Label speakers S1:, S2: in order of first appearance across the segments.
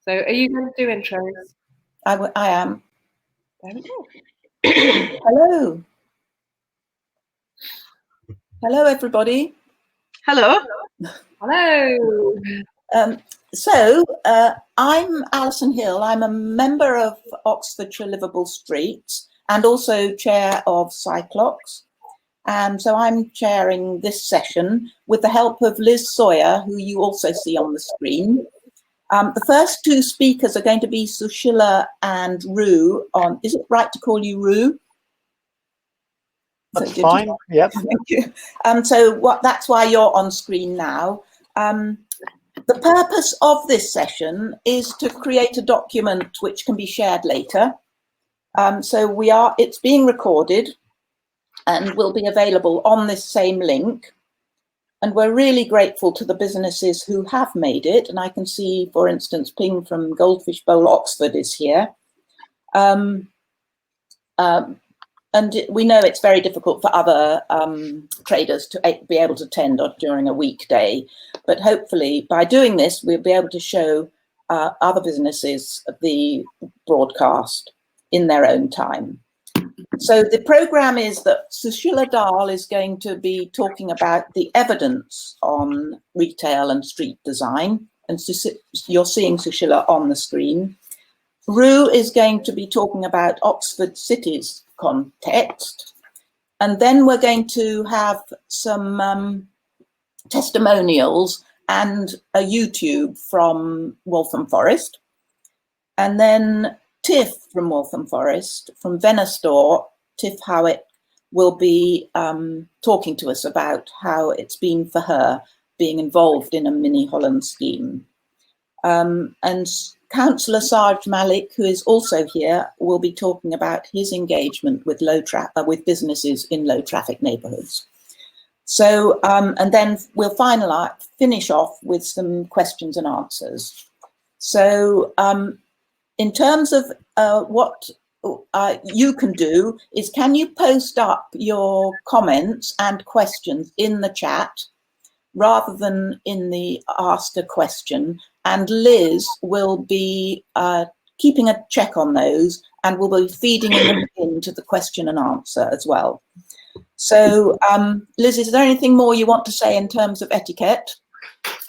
S1: So are you going to do intros?
S2: I am.
S1: There we go.
S2: Hello. Hello, everybody.
S3: Hello.
S1: Hello.
S2: I'm Alison Hill. I'm a member of Oxfordshire Liveable Streets and also chair of Cyclox. And so I'm chairing this session with the help of Liz Sawyer, who you also see on the screen. The first two speakers are going to be Sushila and Rue on, is it right to call you Rue?
S4: That's fine, yep.
S2: Thank you. That's why you're on screen now. The purpose of this session is to create a document which can be shared later. It's being recorded and will be available on this same link. And we're really grateful to the businesses who have made it. And I can see, for instance, Ping from Goldfish Bowl Oxford is here. And we know it's very difficult for other traders to be able to attend during a weekday. But hopefully by doing this, we'll be able to show other businesses the broadcast in their own time. So the programme is that Sushila Dal is going to be talking about the evidence on retail and street design. And you're seeing Sushila on the screen. Rue is going to be talking about Oxford City's context. And then we're going to have some testimonials and a YouTube from Waltham Forest. And then Tiff from Waltham Forest, from Venestore, Tiff Howitt, will be talking to us about how it's been for her being involved in a mini Holland scheme. And Councillor Sarj Malik, who is also here, will be talking about his engagement with businesses in low traffic neighbourhoods. So, and then we'll finish off with some questions and answers. So, in terms of what you can do is, can you post up your comments and questions in the chat rather than in the ask a question? And Liz will be keeping a check on those and will be feeding them into the question and answer as well. So, Liz, is there anything more you want to say in terms of etiquette?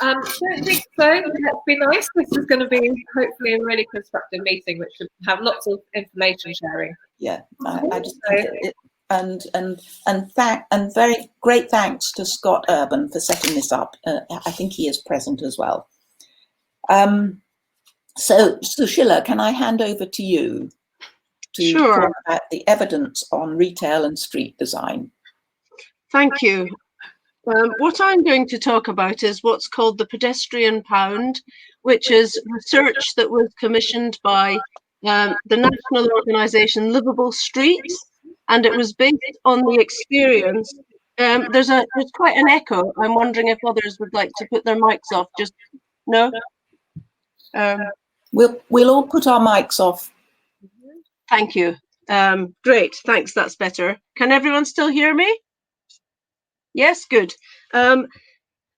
S1: I don't think so. Let's be nice. This is going to be hopefully a really constructive meeting, which should have lots of information sharing.
S2: Yeah, I just think and very great thanks to Scott Urban for setting this up. I think he is present as well. So Sushila, can I hand over to you to talk about the evidence on retail and street design?
S3: Thank you. What I'm going to talk about is what's called the pedestrian pound, which is research that was commissioned by the national organisation Liveable Streets, and it was based on the experience. There's quite an echo. I'm wondering if others would like to put their mics off. Just no.
S2: We'll all put our mics off.
S3: Thank you. Great. Thanks. That's better. Can everyone still hear me? Yes, good.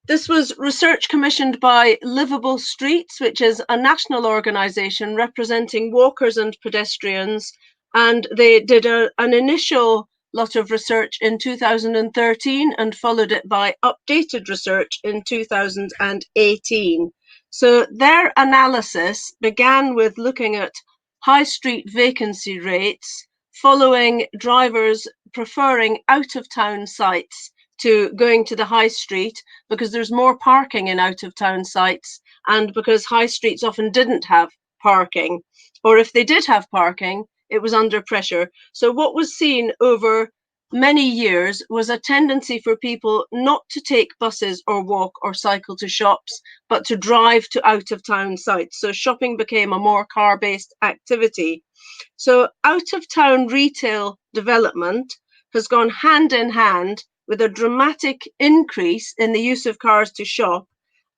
S3: This was research commissioned by Liveable Streets, which is a national organisation representing walkers and pedestrians, and they did an initial lot of research in 2013 and followed it by updated research in 2018. So their analysis began with looking at high street vacancy rates following drivers preferring out-of-town sites to going to the high street because there's more parking in out-of-town sites and because high streets often didn't have parking, or if they did have parking, it was under pressure. So what was seen over many years was a tendency for people not to take buses or walk or cycle to shops, but to drive to out-of-town sites. So shopping became a more car-based activity. So out-of-town retail development has gone hand in hand with a dramatic increase in the use of cars to shop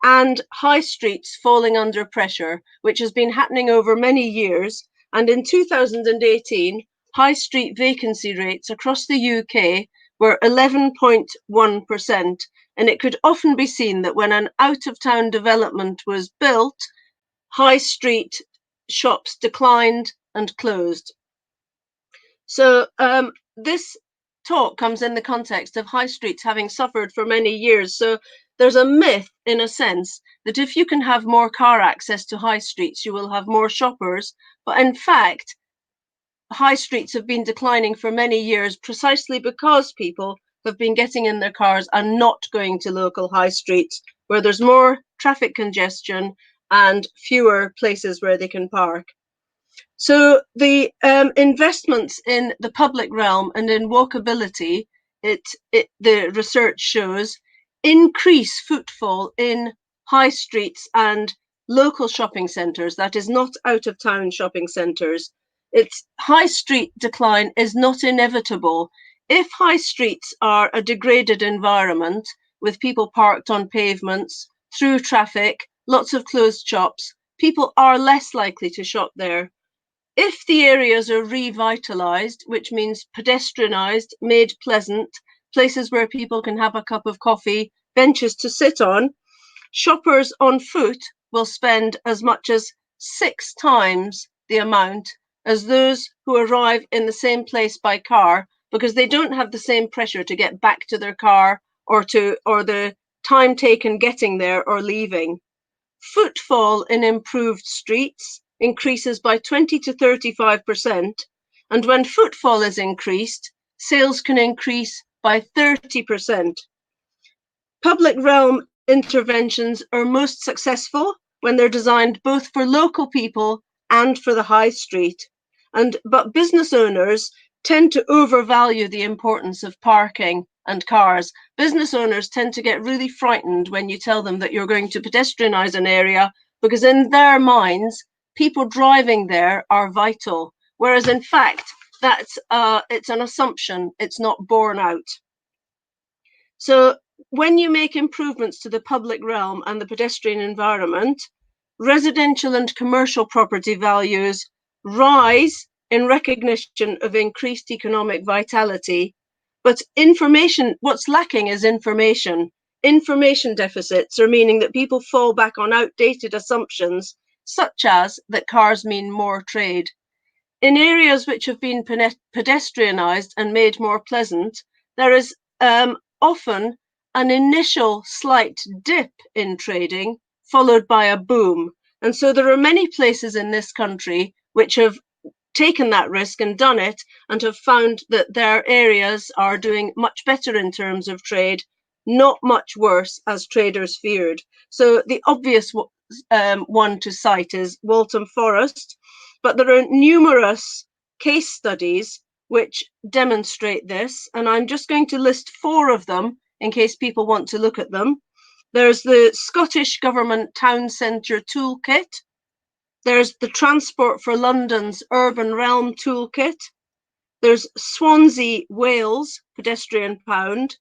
S3: and high streets falling under pressure, which has been happening over many years. And in 2018, high street vacancy rates across the UK were 11.1%. And it could often be seen that when an out-of-town development was built, high street shops declined and closed. So this talk comes in the context of high streets having suffered for many years. So there's a myth, in a sense, that if you can have more car access to high streets, you will have more shoppers. But in fact, high streets have been declining for many years precisely because people have been getting in their cars and not going to local high streets where there's more traffic congestion and fewer places where they can park. So the investments in the public realm and in walkability, the research shows, increase footfall in high streets and local shopping centres, that is not out of town shopping centres. Its high street decline is not inevitable. If high streets are a degraded environment with people parked on pavements, through traffic, lots of closed shops, people are less likely to shop there. If the areas are revitalised, which means pedestrianised, made pleasant, places where people can have a cup of coffee, benches to sit on, shoppers on foot will spend as much as 6 times the amount as those who arrive in the same place by car, because they don't have the same pressure to get back to their car or the time taken getting there or leaving. Footfall in improved streets increases by 20 to 35%, and when footfall is increased, sales can increase by 30%. Public realm interventions are most successful when they're designed both for local people and for the high street. But business owners tend to overvalue the importance of parking and cars. Business owners tend to get really frightened when you tell them that you're going to pedestrianise an area, because in their minds, people driving there are vital, whereas in fact, it's an assumption, it's not borne out. So when you make improvements to the public realm and the pedestrian environment, residential and commercial property values rise in recognition of increased economic vitality. But what's lacking is information. Information deficits are meaning that people fall back on outdated assumptions, such as that cars mean more trade. In areas which have been pedestrianised and made more pleasant, there is often an initial slight dip in trading, followed by a boom. And so there are many places in this country which have taken that risk and done it, and have found that their areas are doing much better in terms of trade, not much worse as traders feared. So the obvious one to cite is Waltham Forest, but there are numerous case studies which demonstrate this, and I'm just going to list 4 of them in case people want to look at them. There's the Scottish Government Town Centre Toolkit. There's the Transport for London's Urban Realm Toolkit. There's Swansea, Wales Pedestrian Pound.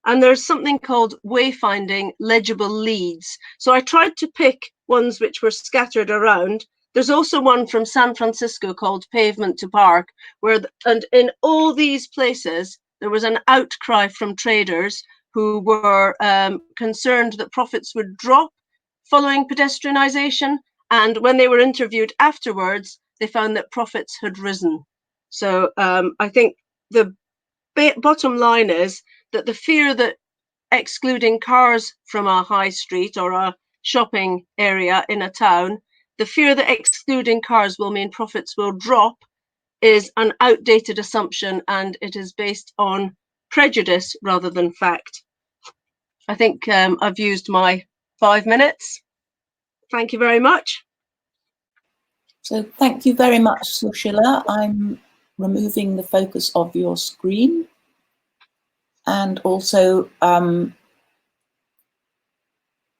S3: And there's something called Wayfinding Legible Leads. So I tried to pick ones which were scattered around. There's also one from San Francisco called Pavement to Park, and in all these places, there was an outcry from traders who were concerned that profits would drop following pedestrianisation. And when they were interviewed afterwards, they found that profits had risen. So I think the bottom line is that the fear that excluding cars from a high street or a shopping area in a town, the fear that excluding cars will mean profits will drop is an outdated assumption, and it is based on prejudice rather than fact. I think I've used my 5 minutes. Thank you very much.
S2: So thank you very much, Sushila. I'm removing the focus of your screen. And also,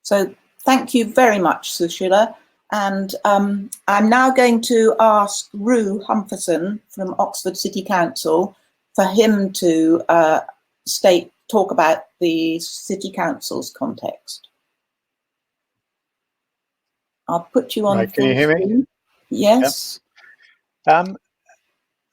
S2: so thank you very much, Sushila. And I'm now going to ask Rue Humferson from Oxford City Council for him to talk about the City Council's context. I'll put you on.
S4: Right, can you hear me?
S2: Yes.
S4: Yeah.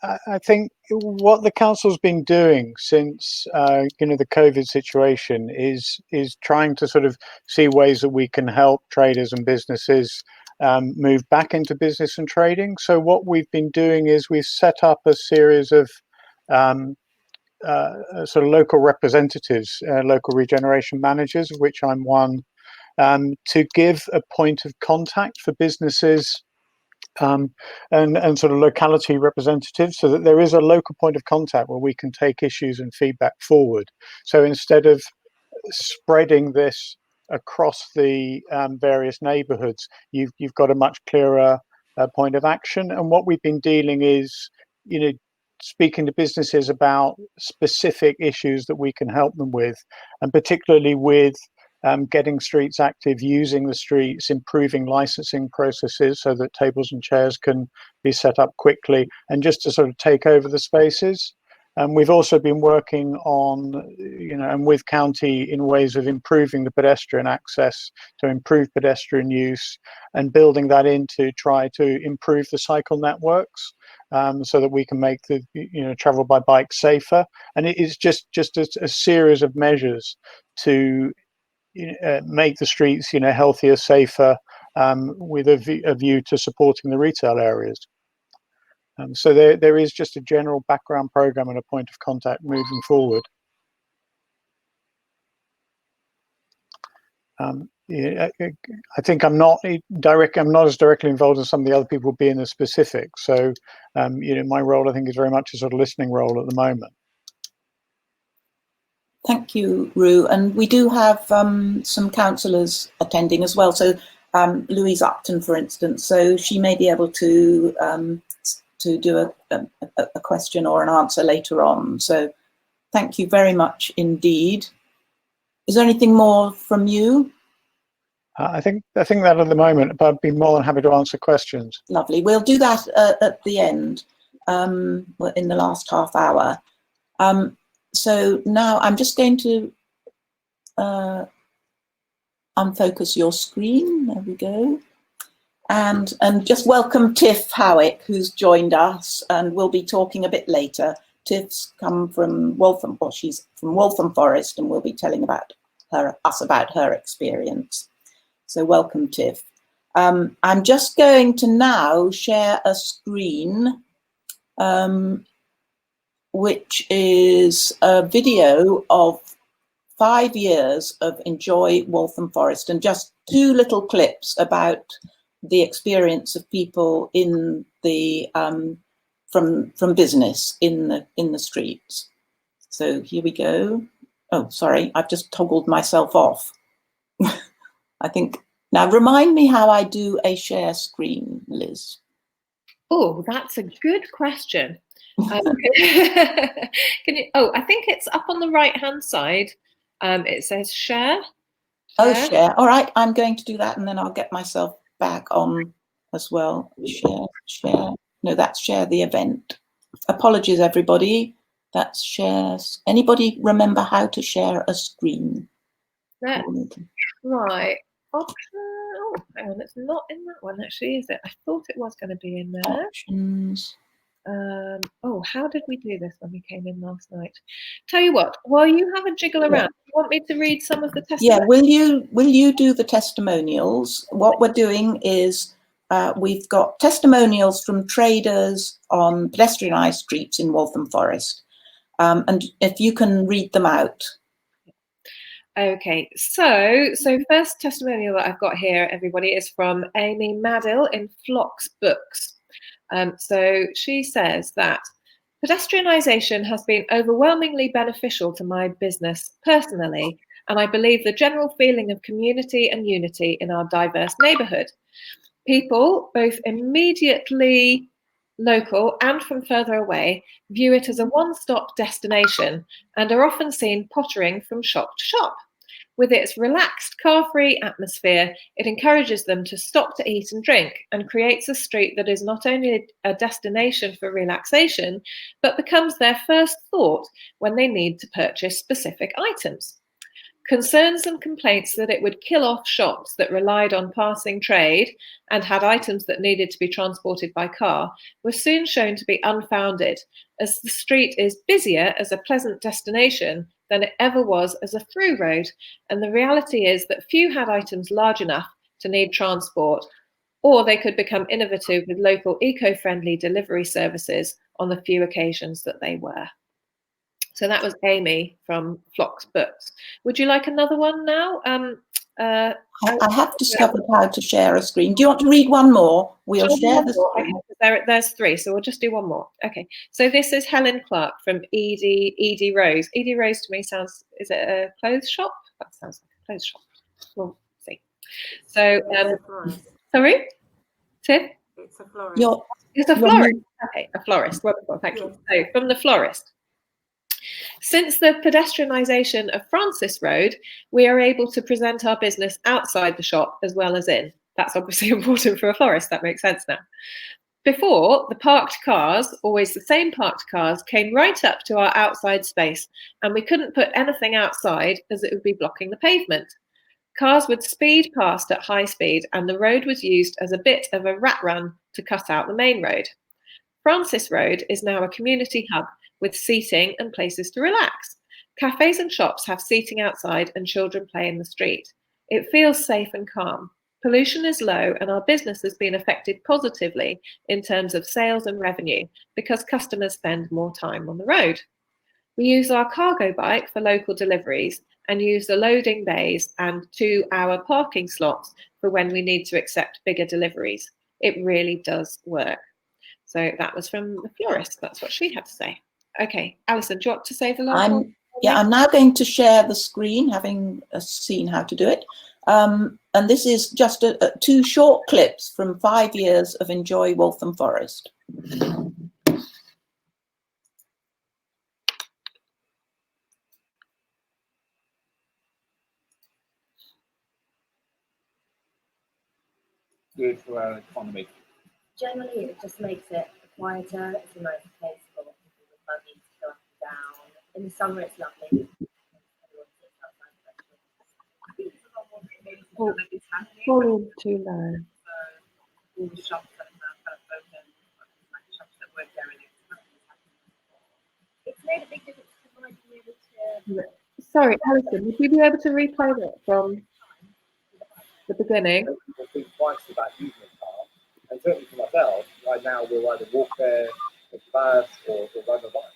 S4: I think what the council's been doing since the COVID situation is trying to sort of see ways that we can help traders and businesses move back into business and trading. So what we've been doing is we've set up a series of sort of local representatives, local regeneration managers, of which I'm one, to give a point of contact for businesses and sort of locality representatives, so that there is a local point of contact where we can take issues and feedback forward. So instead of spreading this across the various neighbourhoods, you've got a much clearer point of action. And what we've been dealing is, speaking to businesses about specific issues that we can help them with, and particularly with getting streets active, using the streets, improving licensing processes so that tables and chairs can be set up quickly, and just to sort of take over the spaces. We've also been working on, and with county, in ways of improving the pedestrian access, to improve pedestrian use, and building that in to try to improve the cycle networks, so that we can make the travel by bike safer. And it is just a series of measures to make the streets healthier, safer, with a view to supporting the retail areas. So there is just a general background program and a point of contact moving forward. I think I'm not as directly involved as some of the other people will be in the specifics. So my role, I think, is very much a sort of listening role at the moment.
S2: Thank you, Rue. And we do have some councillors attending as well. So Louise Upton, for instance, so she may be able to do a question or an answer later on. So thank you very much indeed. Is there anything more from you?
S4: I think that at the moment, but I'd be more than happy to answer questions.
S2: Lovely. We'll do that at the end, in the last half hour. So now I'm just going to unfocus your screen. There we go. And just welcome Tiff Howick, who's joined us and will be talking a bit later. Tiff's come from Waltham, or she's from Waltham Forest, and will be telling us about her experience. So welcome, Tiff. I'm just going to now share a screen, which is a video of 5 years of Enjoy Waltham Forest, and just 2 little clips about the experience of people in the from business in the streets. So here we go. Oh, sorry, I've just toggled myself off. I think, now remind me how I do a share screen, Liz.
S1: Oh, that's a good question. Can you? Oh, I think it's up on the right-hand side. It says share.
S2: Oh, share. All right, I'm going to do that, and then I'll get myself back on as well. Share. No, that's share the event. Apologies, everybody. That's share. Anybody remember how to share a screen?
S1: Let's try option. Oh, hang on, it's not in that one actually, is it? I thought it was going to be in there.
S2: Options.
S1: Oh, how did we do this when we came in last night? Tell you what, while you have a jiggle around, you want me to read some of the testimonials?
S2: Yeah, will you do the testimonials? What we're doing is we've got testimonials from traders on pedestrianised streets in Waltham Forest, and if you can read them out.
S1: Okay, so first testimonial that I've got here, everybody, is from Amy Madill in Flock's Books. So she says that pedestrianisation has been overwhelmingly beneficial to my business personally, and I believe the general feeling of community and unity in our diverse neighbourhood. People, both immediately local and from further away, view it as a one-stop destination and are often seen pottering from shop to shop. With its relaxed, car-free atmosphere, it encourages them to stop to eat and drink, and creates a street that is not only a destination for relaxation, but becomes their first thought when they need to purchase specific items. Concerns and complaints that it would kill off shops that relied on passing trade and had items that needed to be transported by car were soon shown to be unfounded, as the street is busier as a pleasant destination than it ever was as a through road, and the reality is that few had items large enough to need transport, or they could become innovative with local eco-friendly delivery services on the few occasions that they were. So that was Amy from Flocks Books. Would you like another one now?
S2: I have discovered how to share a screen. Do you want to read one more? We'll share the screen.
S1: Okay, there's 3, so we'll just do one more. Okay, so this is Helen Clark from Edie Rose. Edie Rose to me sounds, is it a clothes shop? That sounds like a clothes shop. We'll see. So, sorry? Tiff?
S5: It's a florist.
S1: It's a florist. Okay, a florist. Wonderful, thank you. So, from the florist. Since the pedestrianisation of Francis Road, we are able to present our business outside the shop as well as in. That's obviously important for a florist, that makes sense now. Before, the parked cars, always the same parked cars, came right up to our outside space, and we couldn't put anything outside as it would be blocking the pavement. Cars would speed past at high speed, and the road was used as a bit of a rat run to cut out the main road. Francis Road is now a community hub with seating and places to relax. Cafes and shops have seating outside and children play in the street. It feels safe and calm. Pollution is low and our business has been affected positively in terms of sales and revenue because customers spend more time on the road. We use our cargo bike for local deliveries and use the loading bays and 2-hour parking slots for when we need to accept bigger deliveries. It really does work. So that was from the florist. That's what she had to say. Okay, Alison, do you want to say the last one?
S2: Yeah, I'm now going to share the screen, having seen how to do it. And this is just 2 short clips from 5 years of Enjoy Waltham Forest.
S6: Good for our economy.
S5: Generally, it just makes it quieter. It's a nice place for people with buggies to go up and down. In the summer, it's lovely.
S1: Volume too low.
S5: All the shops that are kind of open, like shops that weren't there, it's made a big difference to my being able to.
S1: Sorry, Alison, would you be able to replay that from the beginning?
S6: People think twice about using a car, and certainly for myself, right now we'll either walk there, take the bus, or ride a bike.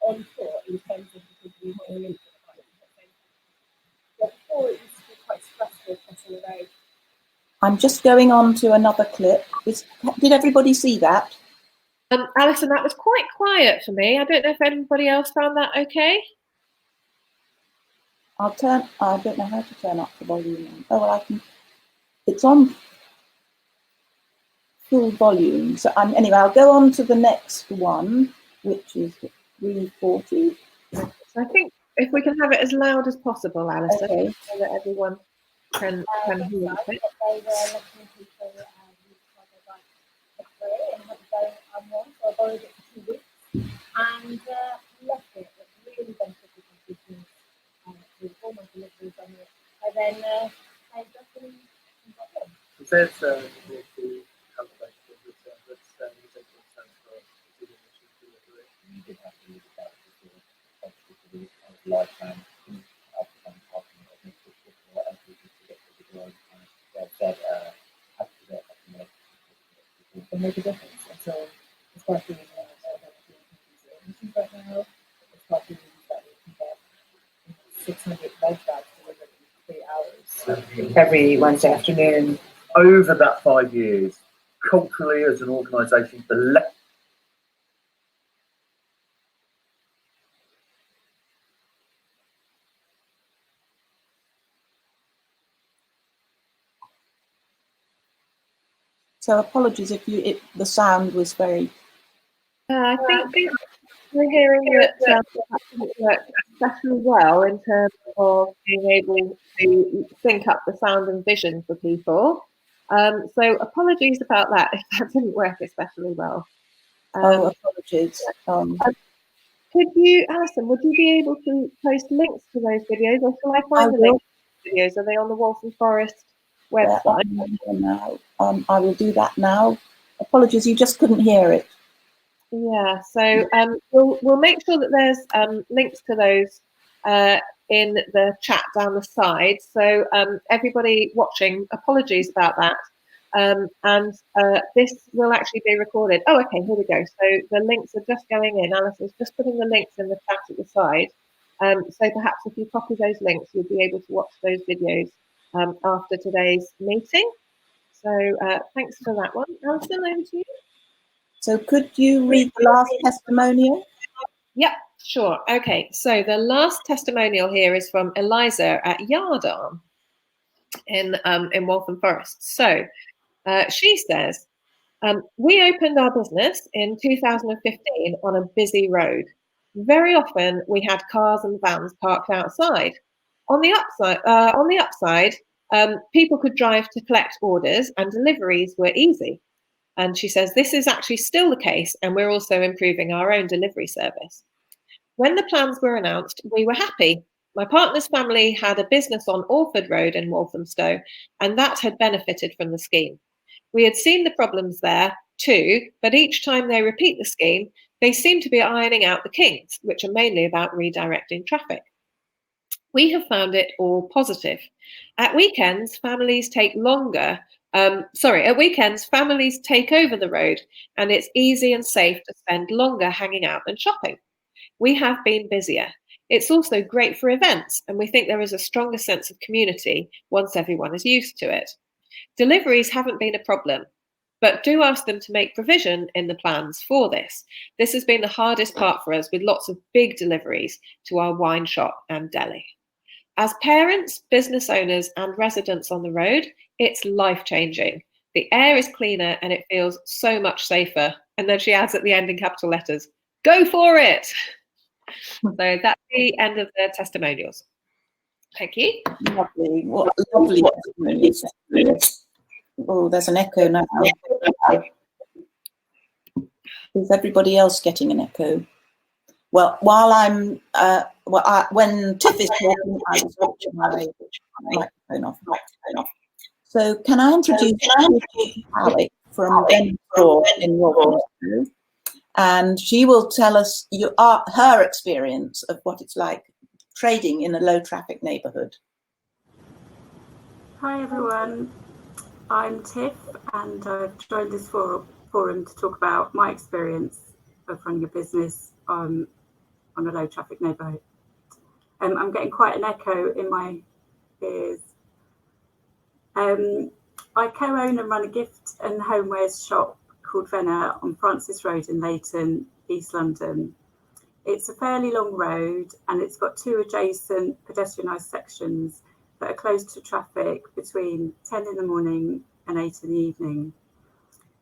S5: On foot, it was tempting because we were into the bike. But before, it used to be quite stressful crossing the road.
S2: I'm just going on to another clip. Did everybody see that?
S1: Alison, that was quite quiet for me. I don't know if anybody else found that okay.
S2: I don't know how to turn up the volume. Oh, well, I can. It's on full volume. So anyway, I'll go on to the next one, which is 340.
S1: So I think if we can have it as loud as possible, Alison,
S2: okay,
S1: so that everyone can hear it.
S5: They were letting people use cargo bikes for free and had to go on one, so I borrowed it for 2 weeks and left it. It really benefited my business with all my deliveries on it. And then I just got them.
S6: It says the calculation that's for you did have to use that for lifetime. Make a difference. And so it's quite being right now. It's quite being that we can get 600 bed bags delivered in 3 hours every Wednesday afternoon. Over that 5 years, culturally as an organisation,
S2: so apologies if the sound was very.
S1: I think we're hearing that that didn't work especially well in terms of being able to sync up the sound and vision for people. So apologies about that if that didn't work especially well.
S2: Apologies.
S1: Could you, Alison, would you be able to post links to those videos, or shall I find the links to the videos? Are they on the Waltham Forest website?
S2: Now. I will do that now. Apologies, you just couldn't hear it.
S1: Yeah, so we'll make sure that there's links to those in the chat down the side. So everybody watching, apologies about that. This will actually be recorded. Oh, okay, here we go. So the links are just going in. Alice is just putting the links in the chat at the side. So perhaps if you copy those links, you'll be able to watch those videos after today's meeting. So thanks for that one. Alison, over to you.
S2: So could you read the last testimonial?
S1: Yep, sure. Okay, so the last testimonial here is from Eliza at Yardarm in Waltham Forest. So she says, we opened our business in 2015 on a busy road. Very often we had cars and vans parked outside. On the upside, people could drive to collect orders and deliveries were easy. And she says this is actually still the case, and we're also improving our own delivery service. When the plans were announced, we were happy. My partner's family had a business on Orford Road in Walthamstow, and that had benefited from the scheme. We had seen the problems there too, but each time they repeat the scheme, they seem to be ironing out the kinks, which are mainly about redirecting traffic. We have found it all positive. At weekends, families take over the road, and it's easy and safe to spend longer hanging out and shopping. We have been busier. It's also great for events, and we think there is a stronger sense of community once everyone is used to it. Deliveries haven't been a problem, but do ask them to make provision in the plans for this. This has been the hardest part for us, with lots of big deliveries to our wine shop and deli. As parents, business owners, and residents on the road, it's life-changing. The air is cleaner and it feels so much safer. And then she adds at the end in capital letters, go for it. So that's the end of the testimonials. Thank you.
S2: Lovely. What a lovely testimony. Oh, there's an echo now. Is everybody else getting an echo? Well, while I'm, when Tiff is talking, I will switch my microphone off. So can I introduce Cowley from Denver in Waltham, and she will tell us her experience of what it's like trading in a low traffic neighbourhood.
S7: Hi everyone, I'm Tiff and I've joined this forum to talk about my experience of running a business on a low traffic neighbourhood. I'm getting quite an echo in my ears. I co-own and run a gift and homewares shop called Venner on Francis Road in Leighton, East London. It's a fairly long road and it's got two adjacent pedestrianised sections that are closed to traffic between 10 in the morning and 8 in the evening.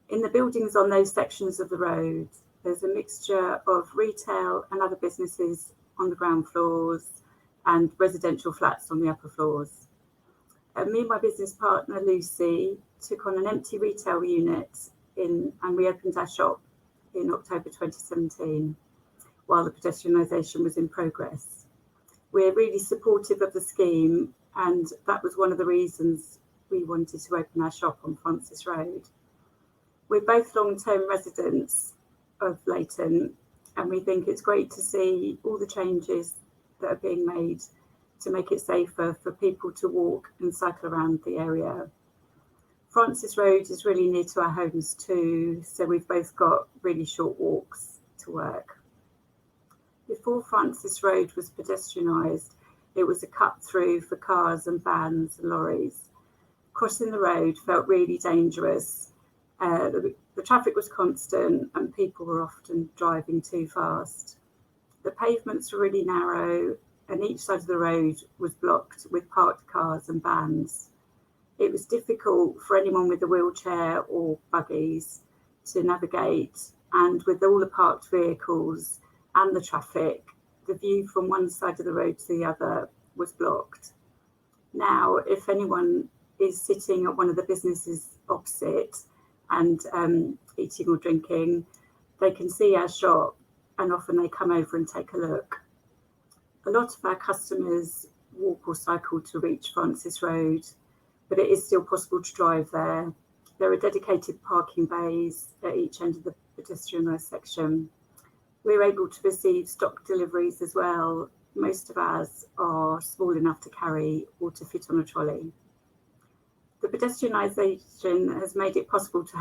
S7: In the buildings on those sections of the road, there's a mixture of retail and other businesses on the ground floors and residential flats on the upper floors. Me and my business partner, Lucy, took on an empty retail unit and we opened our shop in October 2017 while the pedestrianisation was in progress. We're really supportive of the scheme, and that was one of the reasons we wanted to open our shop on Francis Road. We're both long-term residents of Leighton, and we think it's great to see all the changes that are being made to make it safer for people to walk and cycle around the area. Francis Road is really near to our homes too, so we've both got really short walks to work. Before Francis Road was pedestrianised, it was a cut through for cars and vans and lorries. Crossing the road felt really dangerous. The traffic was constant and people were often driving too fast. The pavements were really narrow and each side of the road was blocked with parked cars and vans. It was difficult for anyone with a wheelchair or buggies to navigate, and with all the parked vehicles and the traffic, the view from one side of the road to the other was blocked. Now, if anyone is sitting at one of the businesses opposite and eating or drinking, they can see our shop and often they come over and take a look. A lot of our customers walk or cycle to reach Francis Road, but it is still possible to drive there. There are dedicated parking bays at each end of the pedestrianised section. We're able to receive stock deliveries as well. Most of ours are small enough to carry or to fit on a trolley. The pedestrianisation has made it possible to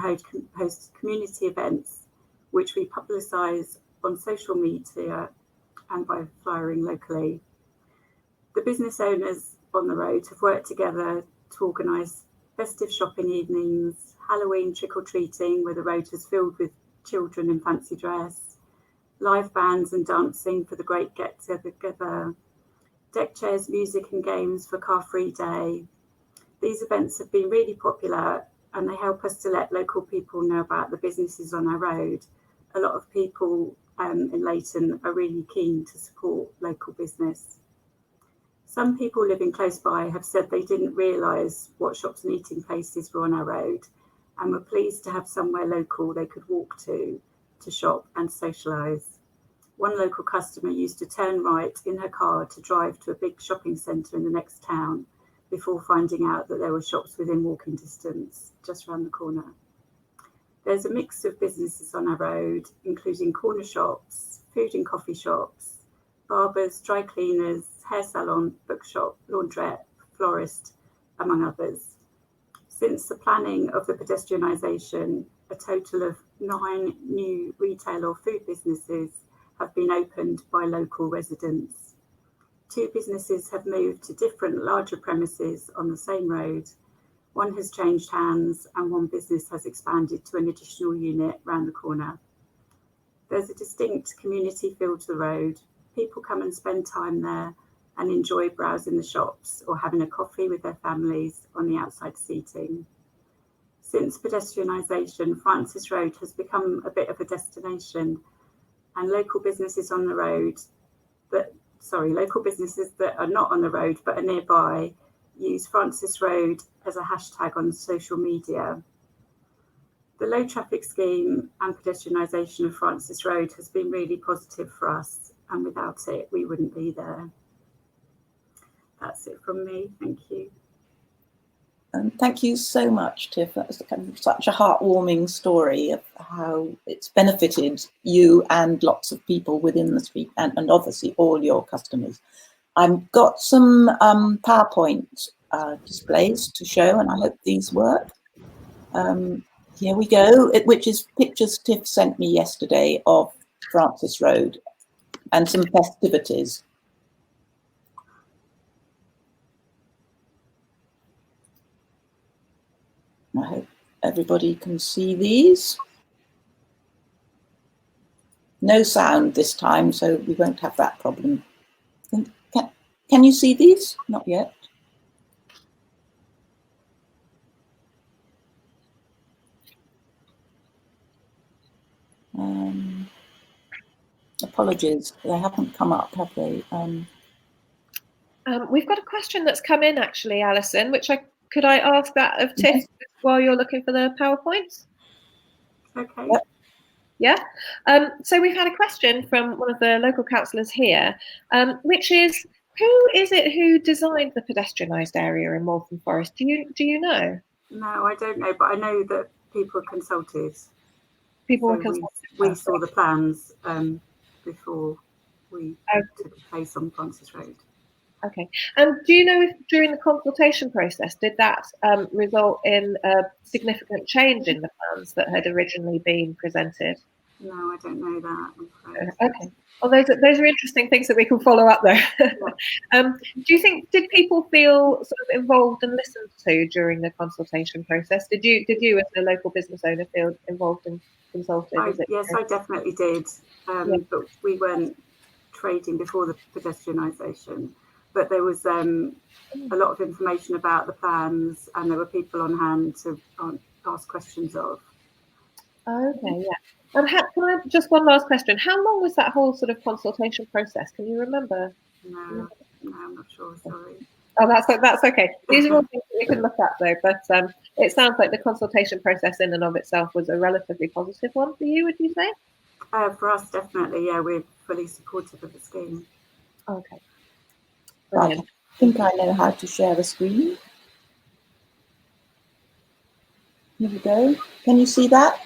S7: host community events, which we publicise on social media and by flyering locally. The business owners on the road have worked together to organise festive shopping evenings, Halloween trick-or-treating where the road is filled with children in fancy dress, live bands and dancing for the great get-together, deck chairs, music and games for Car-Free Day. These events have been really popular and they help us to let local people know about the businesses on our road. A lot of people in Leighton are really keen to support local business. Some people living close by have said they didn't realise what shops and eating places were on our road and were pleased to have somewhere local they could walk to shop and socialise. One local customer used to turn right in her car to drive to a big shopping centre in the next town before finding out that there were shops within walking distance just round the corner. There's a mix of businesses on our road, including corner shops, food and coffee shops, barbers, dry cleaners, hair salon, bookshop, laundrette, florist, among others. Since the planning of the pedestrianisation, a total of 9 new retail or food businesses have been opened by local residents. 2 businesses have moved to different larger premises on the same road. One has changed hands and one business has expanded to an additional unit round the corner. There's a distinct community feel to the road. People come and spend time there and enjoy browsing the shops or having a coffee with their families on the outside seating. Since pedestrianisation, Francis Road has become a bit of a destination, and local businesses on the road local businesses that are not on the road but are nearby use Francis Road as a hashtag on social media. The low traffic scheme and pedestrianisation of Francis Road has been really positive for us, and without it we wouldn't be there. That's it from me, thank you.
S2: Thank you so much, Tiff. That's such a heartwarming story of how it's benefited you and lots of people within the street, and obviously all your customers. I've got some PowerPoint displays to show, and I hope these work. Here we go, which is pictures Tiff sent me yesterday of Francis Road and some festivities. I hope everybody can see these. No sound this time, so we won't have that problem. Can you see these? Not yet. Apologies, they haven't come up, have they?
S1: We've got a question that's come in actually, Alison, which could I ask that of Tiff while you're looking for the PowerPoints?
S7: Okay.
S2: Yep.
S1: Yeah. So we've had a question from one of the local councillors here, which is, who is it who designed the pedestrianised area in Waltham Forest? Do you know?
S7: No, I don't know, but I know that people consulted.
S1: People
S7: so we saw the plans before we took a place on Francis Road.
S1: Okay. And do you know if during the consultation process, did that result in a significant change in the plans that had originally been presented?
S7: No, I don't know that, I'm afraid.
S1: Okay. Well, those are interesting things that we can follow up there.
S7: Yeah.
S1: Do you think, did people feel sort of involved and listened to during the consultation process? Did you as a local business owner feel involved and consulted?
S7: Yes, I definitely did. But we weren't trading before the pedestrianisation. But there was a lot of information about the plans, and there were people on hand to ask questions of.
S1: Okay, yeah. And can I just one last question? How long was that whole sort of consultation process? Can you remember?
S7: No, I'm not sure. Sorry.
S1: Oh, that's okay. These are all things that we can look at though. But it sounds like the consultation process in and of itself was a relatively positive one for you. Would you say?
S7: For us, definitely. Yeah, we're fully supportive of the scheme.
S1: Okay.
S2: Right. I think I know how to share the screen. Here we go. Can you see that?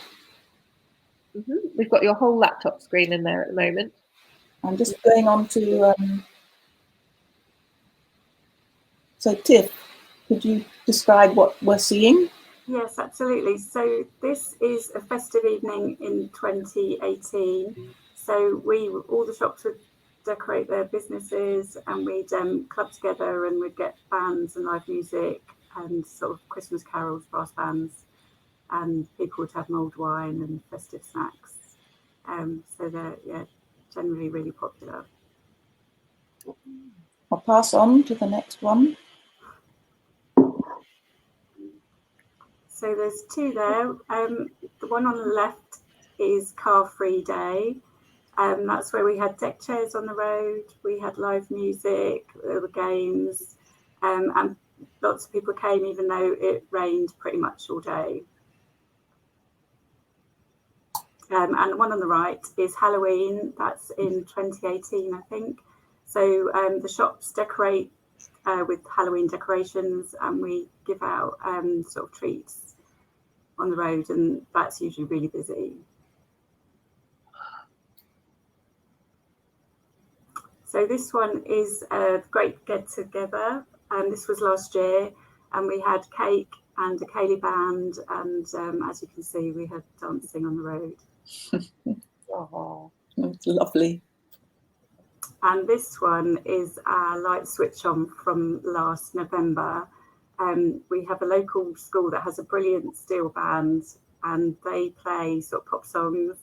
S1: We've got your whole laptop screen in there at the moment.
S2: I'm just going on to, so Tiff, could you describe what we're seeing?
S7: Yes, absolutely. So this is a festive evening in 2018. So all the shops would decorate their businesses, and we'd club together, and we'd get bands and live music and sort of Christmas carols, brass bands, and people would have mulled wine and festive snacks. So they're generally really popular.
S2: I'll pass on to the next one.
S7: So there's two there. The one on the left is Car Free Day. That's where we had deck chairs on the road, we had live music, there were games, and lots of people came even though it rained pretty much all day. And the one on the right is Halloween. That's in 2018, I think. So the shops decorate with Halloween decorations, and we give out sort of treats on the road, and that's usually really busy. So this one is a great get together. This was last year, and we had cake and a Cowley band, and as you can see, we had dancing on the road.
S2: Oh, that's lovely.
S7: And this one is our light switch on from last November. We have a local school that has a brilliant steel band, and they play sort of pop songs.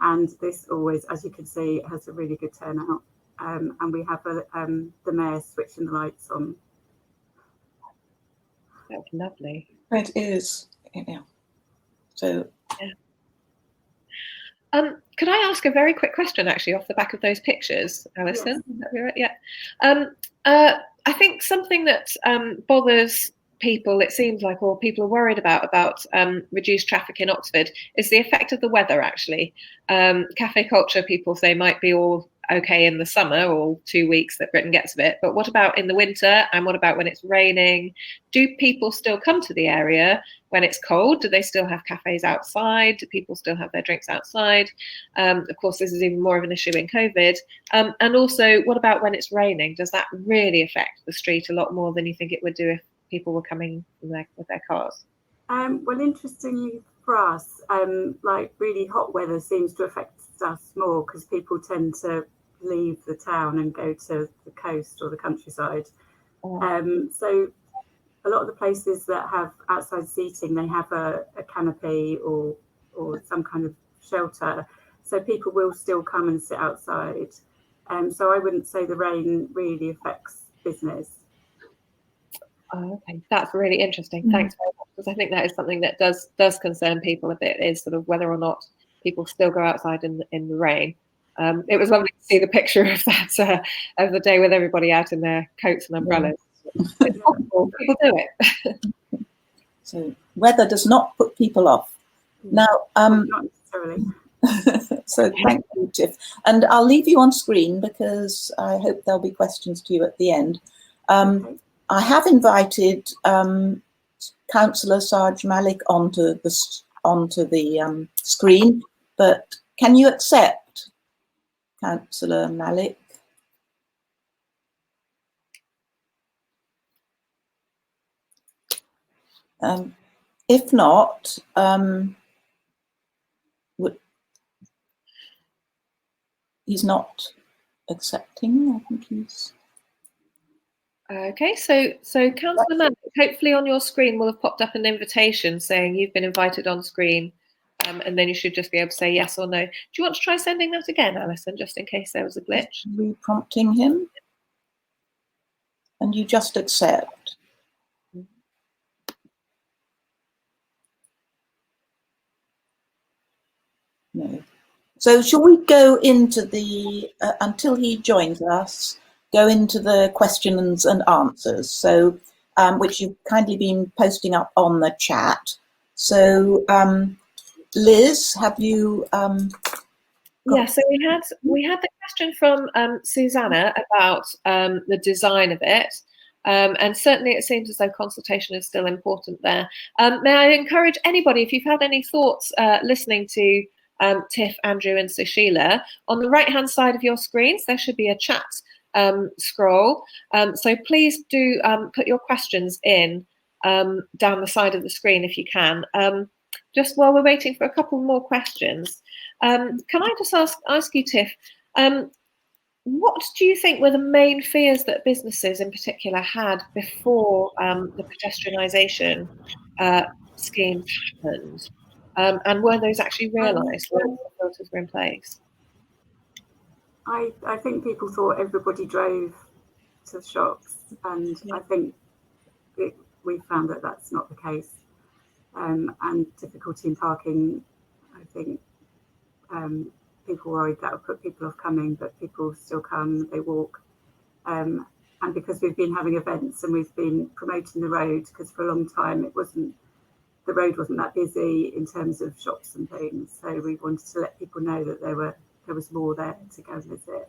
S7: And this always, as you can see, has a really good turnout. And we have the mayor switching the lights on.
S1: That's lovely.
S2: It is. Yeah. So.
S1: Yeah. Could I ask a very quick question, actually, off the back of those pictures, Alison? Yes. Would that be right? Yeah. I think something that bothers people, it seems like, or people are worried about reduced traffic in Oxford, is the effect of the weather, actually. Cafe culture, people say, might be all okay in the summer, or 2 weeks that Britain gets of it, but what about in the winter, and what about when it's raining? Do people still come to the area when it's cold? Do they still have cafes outside? Do people still have their drinks outside? Of course, this is even more of an issue in COVID. And also, what about when it's raining? Does that really affect the street a lot more than you think it would do if people were coming with their cars?
S7: Well, interestingly for us, like really hot weather seems to affect us more, because people tend to leave the town and go to the coast or the countryside. So a lot of the places that have outside seating, they have a canopy or some kind of shelter, so people will still come and sit outside. So I wouldn't say the rain really affects business.
S1: Oh, okay, that's really interesting. Thanks very much, because I think that is something that does concern people a bit, is sort of whether or not people still go outside in the rain. It was lovely to see the picture of that of the day with everybody out in their coats and umbrellas. It's possible, people do it.
S2: So weather does not put people off. Now,
S7: not necessarily.
S2: So thank you, Tiff. And I'll leave you on screen because I hope there'll be questions to you at the end.
S7: Okay.
S2: I have invited Councillor Sarge Malik onto the screen, but can you accept, Councillor Malik? If not, he's not accepting. I think he's.
S1: Okay, so Councillor Malik, hopefully on your screen will have popped up an invitation saying you've been invited on screen, and then you should just be able to say yes or no. Do you want to try sending that again, Alison, just in case there was a glitch?
S2: Re-prompting him, and you just accept. No. So shall we go into the, until he joins us, go into the questions and answers, so which you've kindly been posting up on the chat. So Liz, have you
S1: Yeah, so we had the question from Susanna about the design of it, and certainly it seems as though consultation is still important there. May I encourage anybody, if you've had any thoughts listening to Tiff, Andrew and Sushila, on the right hand side of your screens there should be a chat scroll, so please do put your questions in down the side of the screen if you can. Just while we're waiting for a couple more questions, can I just ask you, Tiff, what do you think were the main fears that businesses in particular had before the pedestrianisation schemes happened? And were those actually realised when the filters were in place?
S7: I think people thought everybody drove to the shops, and I think we found that that's not the case. And difficulty in parking, I think people worried that would put people off coming, but people still come, they walk. And because we've been having events and we've been promoting the road, because for a long time the road wasn't that busy in terms of shops and things. So we wanted to let people know that there was more there to go visit.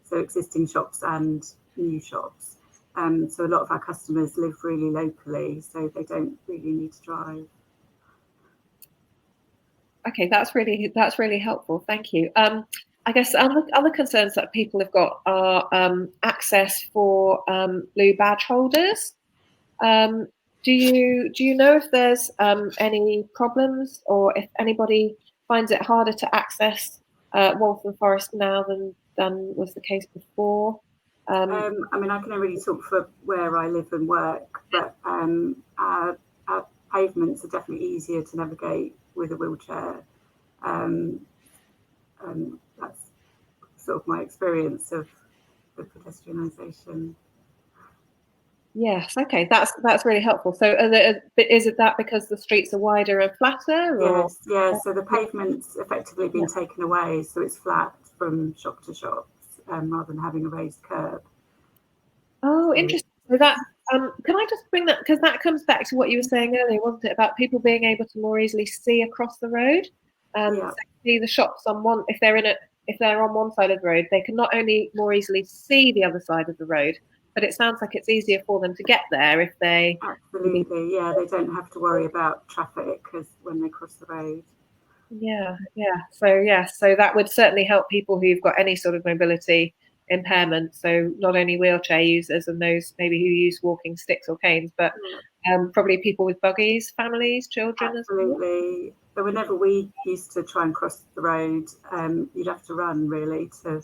S7: So existing shops and new shops. So a lot of our customers live really locally, so they don't really need to drive.
S1: Okay, that's really helpful. Thank you. I guess other concerns that people have got are access for blue badge holders. Do you know if there's any problems, or if anybody finds it harder to access Waltham Forest now than was the case before?
S7: I mean, I can only talk for where I live and work, but our pavements are definitely easier to navigate with a wheelchair. That's sort of my experience of the pedestrianisation.
S1: Yes, okay, that's really helpful. So is it that because the streets are wider and flatter? Or?
S7: Yes, yeah, so the pavement's effectively been taken away, so it's flat from shop to shop, rather than having a raised curb.
S1: Oh, interesting. So that can I just bring that, because that comes back to what you were saying earlier, wasn't it, about people being able to more easily see across the road? So see the shops on one, if they're on one side of the road, they can not only more easily see the other side of the road, but it sounds like it's easier for them to get there if they...
S7: Absolutely, yeah, they don't have to worry about traffic when they cross the road.
S1: Yeah. So that would certainly help people who've got any sort of mobility impairment. So not only wheelchair users and those maybe who use walking sticks or canes, but probably people with buggies, families, children.
S7: Absolutely. But whenever we used to try and cross the road, you'd have to run really to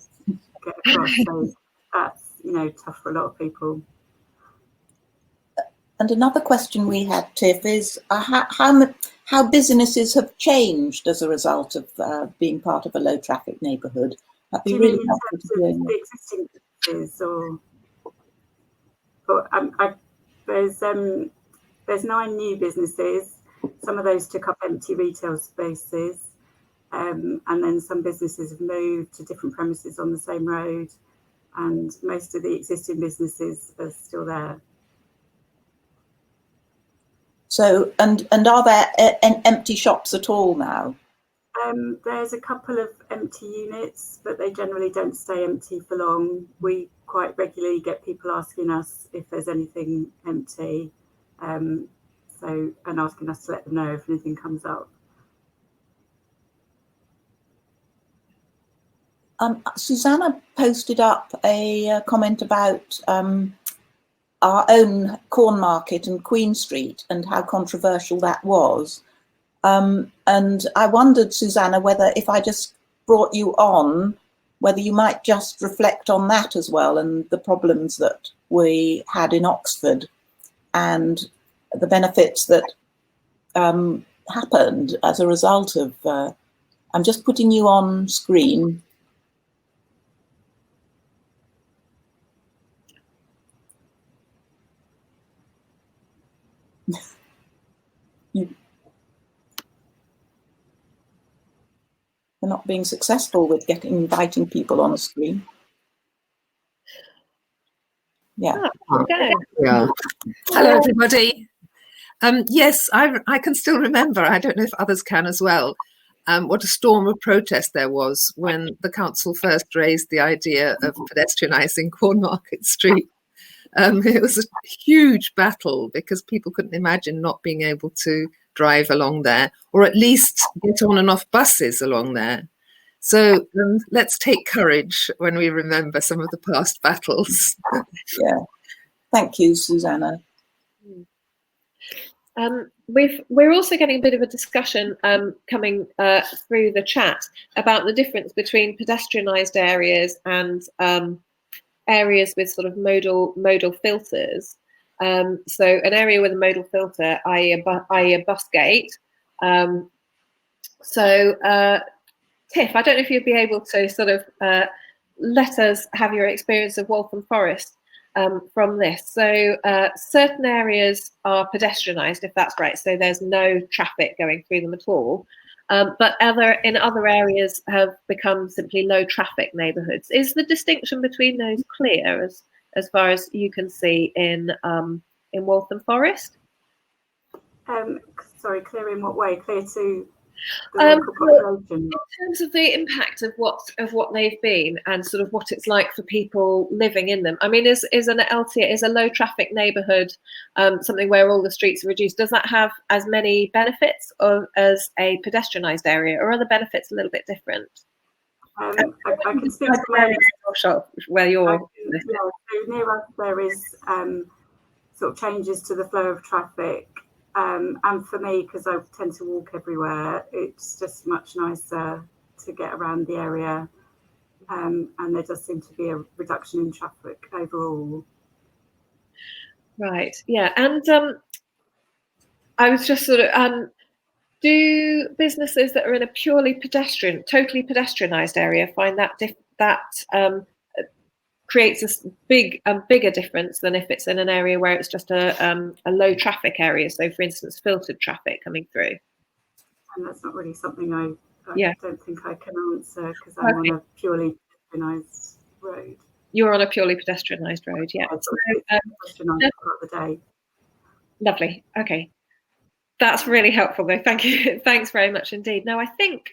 S7: get across. So that's tough for a lot of people.
S2: And another question we had, Tiff, is how businesses have changed as a result of being part of a low traffic neighbourhood. That'd be really helpful to do.
S7: The existing businesses, there's 9 new businesses. Some of those took up empty retail spaces, and then some businesses have moved to different premises on the same road, and most of the existing businesses are still there.
S2: So, and are there empty shops at all now?
S7: There's a couple of empty units, but they generally don't stay empty for long. We quite regularly get people asking us if there's anything empty, and asking us to let them know if anything comes up.
S2: Susanna posted up a comment about our own Corn Market and Queen Street and how controversial that was. And I wondered, Susanna, whether if I just brought you on, whether you might just reflect on that as well, and the problems that we had in Oxford and the benefits that happened as a result of... I'm just putting you on screen. We're not being successful with inviting people on the screen. Yeah.
S8: Yeah. Hello, everybody. Yes, I can still remember, I don't know if others can as well, what a storm of protest there was when the council first raised the idea of pedestrianising Corn Market Street. It was a huge battle because people couldn't imagine not being able to drive along there, or at least get on and off buses along there. So let's take courage when we remember some of the past battles.
S2: Yeah, thank you, Susanna.
S1: We're also getting a bit of a discussion coming through the chat about the difference between pedestrianised areas and areas with sort of modal filters. So an area with a modal filter, i.e. a bus gate. Tiff, I don't know if you'd be able to sort of let us have your experience of Waltham Forest from this. So certain areas are pedestrianised, if that's right, so there's no traffic going through them at all. But in other areas have become simply low traffic neighbourhoods. Is the distinction between those clear as far as you can see in Waltham Forest?
S7: Sorry, clear in what way? Clear to the local population?
S1: In terms of the impact of what they've been and sort of what it's like for people living in them. I mean, is a low traffic neighbourhood something where all the streets are reduced? Does that have as many benefits as a pedestrianised area, or are the benefits a little bit different?
S7: I can speak to
S1: where you're.
S7: So near us there is sort of changes to the flow of traffic. And for me, because I tend to walk everywhere, it's just much nicer to get around the area, and there does seem to be a reduction in traffic overall.
S1: Right, yeah, and I was just sort of, do businesses that are in a totally pedestrianised area find that creates a bigger difference than if it's in an area where it's just a low traffic area? So, for instance, filtered traffic coming through.
S7: And that's not really something I
S1: yeah.
S7: don't think I can answer, because I'm on a purely pedestrianised road.
S1: You're on a purely pedestrianised road, yeah.
S7: So, the day.
S1: Lovely. Okay, that's really helpful, though. Thank you. Thanks very much indeed. Now, I think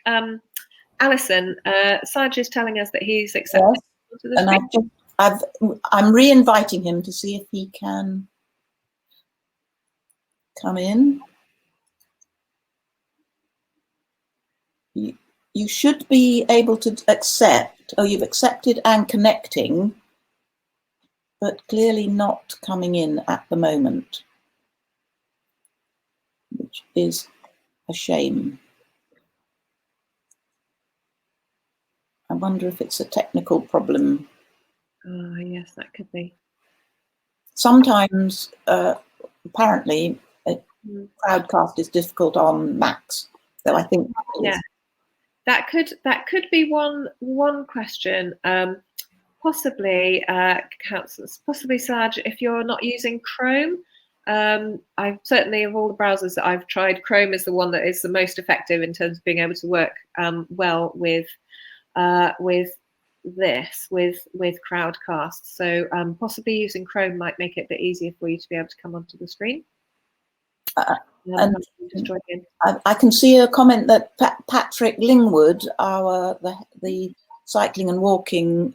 S1: Alison, Saj is telling us that he's accepted.
S2: Yes. And I'm re-inviting him to see if he can come in. You should be able to accept. Oh, you've accepted and connecting, but clearly not coming in at the moment, which is a shame. I wonder if it's a technical problem.
S1: Oh, yes, that could be. Sometimes,
S2: apparently, Crowdcast is difficult on Macs. So I think
S1: that could be one question. Possibly, councillors, possibly Saj, if you're not using Chrome. I've certainly, of all the browsers that I've tried, Chrome is the one that is the most effective in terms of being able to work well with Crowdcast. So possibly using Chrome might make it a bit easier for you to be able to come onto the screen.
S2: And I can see a comment that Patrick Lingwood, the cycling and walking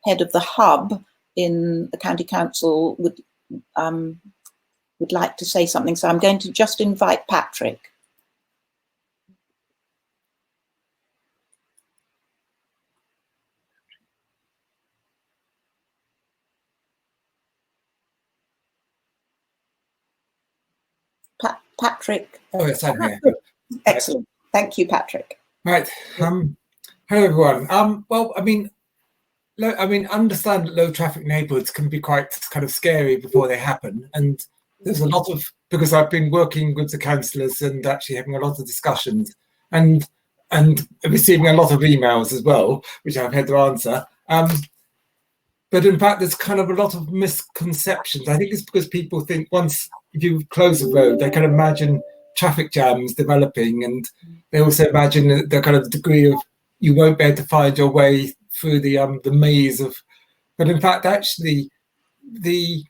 S2: head of the hub in the county council, would like to say something. So I'm going to just invite Patrick. Patrick.
S9: Oh, yes, I'm here.
S2: Excellent. Thank you, Patrick.
S9: Right. Hello, everyone. Well, I mean, understand that low traffic neighbourhoods can be quite kind of scary before they happen. And there's a lot of, because I've been working with the councillors and actually having a lot of discussions and receiving a lot of emails as well, which I've had to answer. But in fact, there's kind of a lot of misconceptions. I think it's because people think if you close a road, they can imagine traffic jams developing, and they also imagine the kind of degree of you won't be able to find your way through the maze of. But in fact, actually, the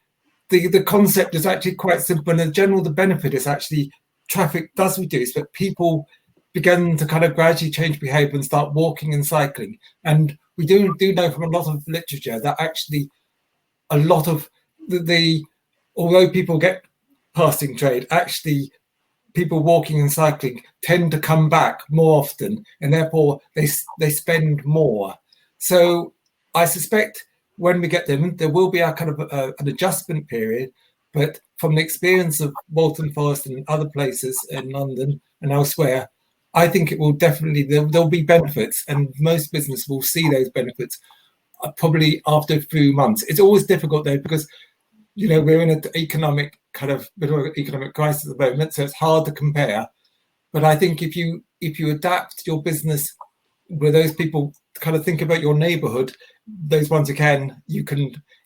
S9: concept is actually quite simple. And in general, the benefit is actually traffic does reduce, but people begin to kind of gradually change behaviour and start walking and cycling. And we do know from a lot of literature that actually a lot of although people get passing trade, actually people walking and cycling tend to come back more often, and therefore they spend more. So I suspect when we get them, there will be a kind of an adjustment period, But from the experience of Waltham Forest and other places in London and elsewhere, I think it will definitely, there'll be benefits, and most business will see those benefits probably after a few months. It's always difficult though, because we're in an economic economic crisis at the moment, so it's hard to compare. But I think if you adapt your business where those people kind of think about your neighbourhood, those ones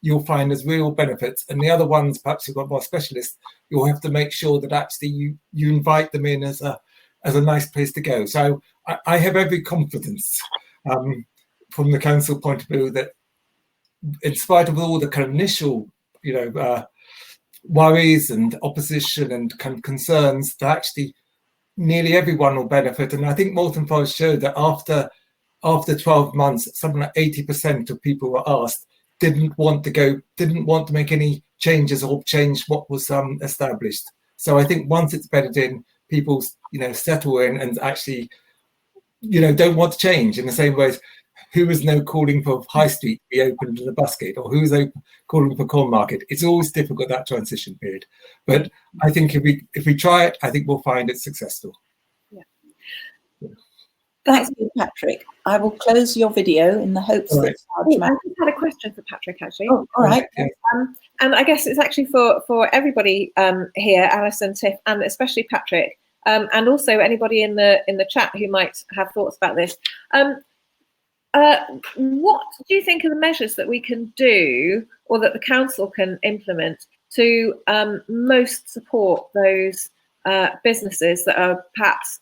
S9: you'll find as real benefits, and the other ones perhaps you've got more specialists. You'll have to make sure that actually you invite them in as a nice place to go. So I have every confidence from the council point of view that, in spite of all the kind of initial worries and opposition and kind of concerns, that actually nearly everyone will benefit. And I think Waltham Forest showed that after 12 months, something like 80% of people were asked didn't want to make any changes or change what was established. So I think once it's bedded in, people settle in and actually don't want to change. In the same way as who is now calling for High Street to be opened to the Busgate, or who's calling for Corn Market? It's always difficult, that transition period. But I think if we try it, I think we'll find it successful.
S1: Yeah.
S2: Thanks, Patrick. I will close your video in the hopes that
S1: I just had a question for Patrick, actually.
S2: Oh, all right.
S1: And I guess it's actually for everybody here, Alison, Tiff, and especially Patrick, and also anybody in the chat who might have thoughts about this. What do you think are the measures that we can do, or that the council can implement, to most support those businesses that are perhaps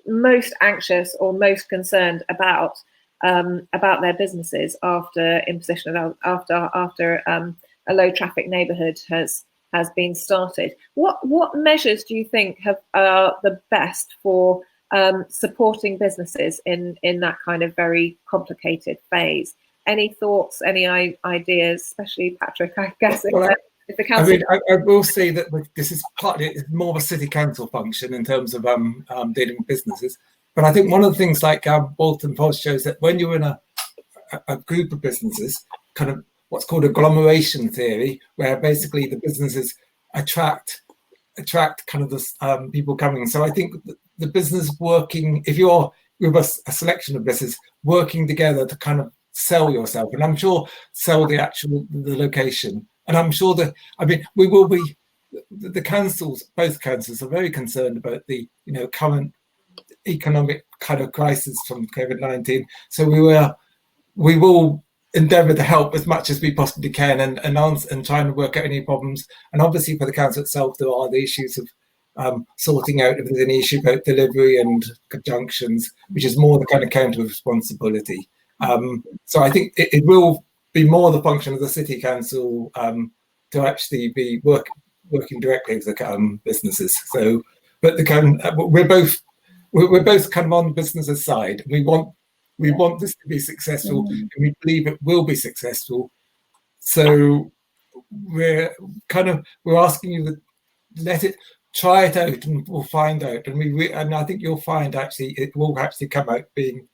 S1: most anxious or most concerned about their businesses after imposition of after a low traffic neighbourhood has been started? What measures do you think are the best for supporting businesses in that kind of very complicated phase? Any thoughts, any ideas, especially Patrick, I guess, if the council...
S9: I will say that this is partly more of a city council function in terms of dealing with businesses. But I think one of the things like Waltham Forest shows that when you're in a group of businesses, kind of what's called agglomeration theory, where basically the businesses attract kind of the people coming. So I think the business working, if you're with a selection of businesses working together to kind of sell yourself, and I'm sure sell the location, and I'm sure that, we will be, the councils, both councils are very concerned about the current economic kind of crisis from COVID-19. So we will endeavour to help as much as we possibly can and trying to work out any problems. And obviously for the council itself, there are the issues of sorting out if there's any issue about delivery and conjunctions, which is more the kind of counter responsibility. So I think it will be more the function of the city council to actually be working directly with the businesses. So, but we're both kind of on the businesses side. We want this to be successful, and we believe it will be successful. So we're asking you to let it, try it out, and we'll find out. And I think you'll find actually it will actually come out being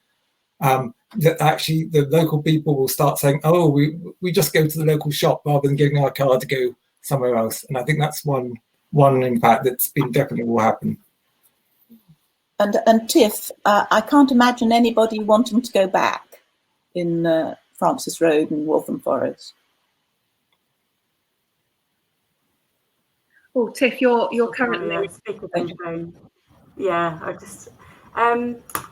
S9: that actually the local people will start saying, oh, we just go to the local shop rather than getting our car to go somewhere else. And I think that's one impact that's been definitely will happen.
S2: And Tiff, I can't imagine anybody wanting to go back in Francis Road and Waltham Forest.
S1: Oh, Tiff, you're currently...
S7: Yeah, I just...